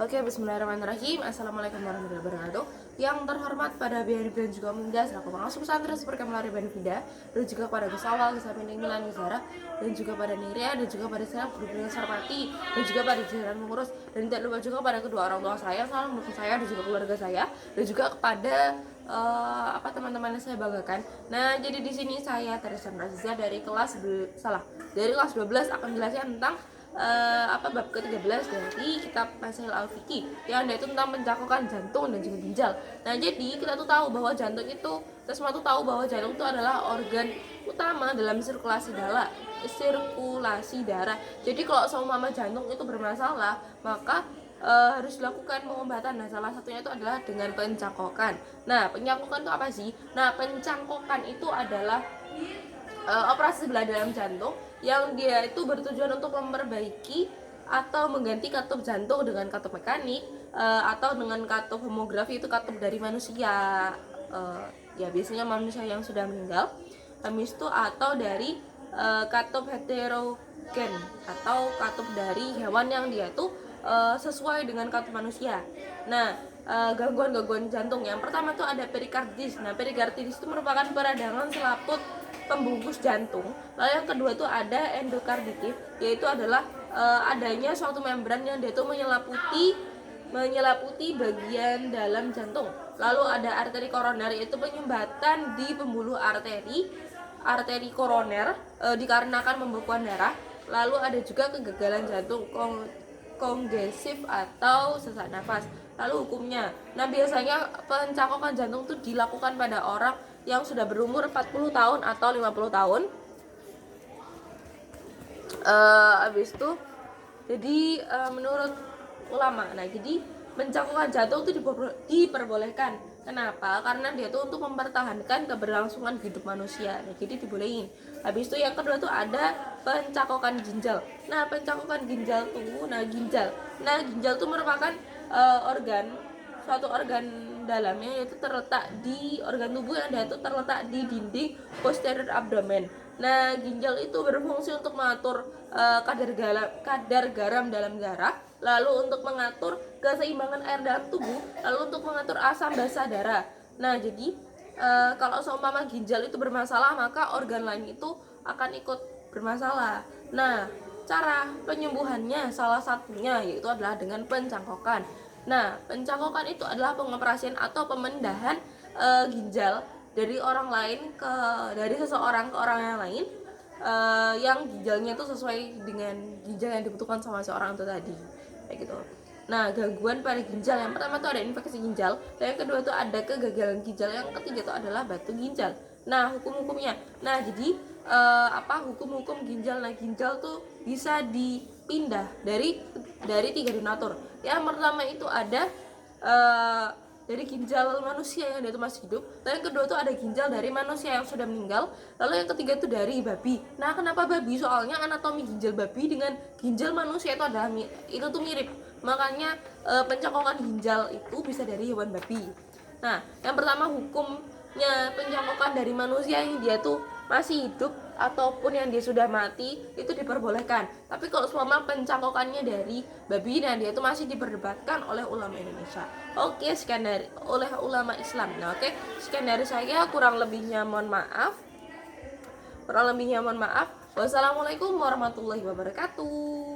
Oke, bismillahirrahmanirrahim. Assalamualaikum warahmatullahi wabarakatuh. Yang terhormat pada Bian dan juga Munda selaku pengasuh pesantren seperti melalui Benfida, dan juga pada Gus Awal, Gus Amin, Milan, Gus Zara, dan juga pada Niria, dan juga pada saya guru yang Sarmati, dan juga pada jajaran pengurus, dan tidak lupa juga pada kedua orang tua saya, salam mendukung saya, dan juga keluarga saya, dan juga kepada teman-teman yang saya banggakan. Nah, jadi di sini saya Teresa Aziza dari kelas 12 akan menjelaskan tentang bab ke-13 dari kitab Masail Al-Fiqih yang itu tentang pencangkokan jantung dan juga ginjal. Nah, jadi kita tuh tahu bahwa jantung itu, kita semua tuh tahu bahwa jantung itu adalah organ utama dalam sirkulasi darah. Jadi kalau seumpama jantung itu bermasalah, maka harus dilakukan pengobatan. Nah, salah satunya itu adalah dengan pencangkokan. Nah, pencangkokan itu apa sih? Nah, pencangkokan itu adalah operasi sebelah dalam jantung yang dia itu bertujuan untuk memperbaiki atau mengganti katup jantung dengan katup mekanik, atau dengan katup homografi, itu katup dari manusia, ya biasanya manusia yang sudah meninggal, habis itu atau dari katup heterogen atau katup dari hewan yang dia itu sesuai dengan katup manusia. Nah, gangguan-gangguan jantung yang pertama itu ada perikardis. Nah, perikardis itu merupakan peradangan selaput pembungkus jantung. Lalu yang kedua itu ada endokarditis, yaitu adalah adanya suatu membran yang dia itu menyelaputi bagian dalam jantung. Lalu ada arteri koroner, yaitu penyumbatan di pembuluh arteri koroner dikarenakan pembekuan darah. Lalu ada juga kegagalan jantung kongesif atau sesak nafas. Lalu hukumnya, nah biasanya pencangkokan jantung itu dilakukan pada orang yang sudah berumur 40 tahun atau 50 tahun. Habis itu jadi menurut ulama, nah jadi pencangkokan jantung itu diperbolehkan. Kenapa? Karena dia tuh untuk mempertahankan keberlangsungan hidup manusia. Nah, jadi dibolehin. Habis itu yang kedua tuh ada pencangkokan ginjal. Nah, pencangkokan ginjal tuh merupakan suatu organ dalamnya, yaitu terletak di organ tubuh yang dia itu terletak di dinding posterior abdomen. Nah, ginjal itu berfungsi untuk mengatur kadar garam dalam darah, lalu untuk mengatur keseimbangan air dalam tubuh, lalu untuk mengatur asam basa darah. Nah, jadi kalau seumpama ginjal itu bermasalah, maka organ lain itu akan ikut bermasalah. Nah, cara penyembuhannya salah satunya yaitu adalah dengan pencangkokan. Nah, pencangkokan itu adalah pengoperasian atau pemindahan ginjal dari seseorang ke orang yang lain, yang ginjalnya itu sesuai dengan ginjal yang dibutuhkan sama seorang itu tadi, kayak gitu. Nah, gangguan pada ginjal yang pertama itu ada infeksi ginjal, dan yang kedua itu ada kegagalan ginjal, yang ketiga itu adalah batu ginjal. Nah, hukum-hukumnya, nah jadi hukum-hukum ginjal. Nah, ginjal tuh bisa dipindah dari 3 donatur. Yang pertama itu ada dari ginjal manusia yang dia itu masih hidup. Lalu yang kedua itu ada ginjal dari manusia yang sudah meninggal. Lalu yang ketiga itu dari babi. Nah, kenapa babi? Soalnya anatomi ginjal babi dengan ginjal manusia itu tuh mirip. Makanya pencangkokan ginjal itu bisa dari hewan babi. Nah, yang pertama hukumnya pencangkokan dari manusia yang dia tuh masih hidup ataupun yang dia sudah mati itu diperbolehkan. Tapi kalau selama pencangkokannya dari babi, nah dia itu masih diperdebatkan oleh ulama Indonesia. Oke, sekian dari oleh ulama Islam. Nah, oke, sekian dari saya, kurang lebihnya mohon maaf. Wassalamualaikum warahmatullahi wabarakatuh.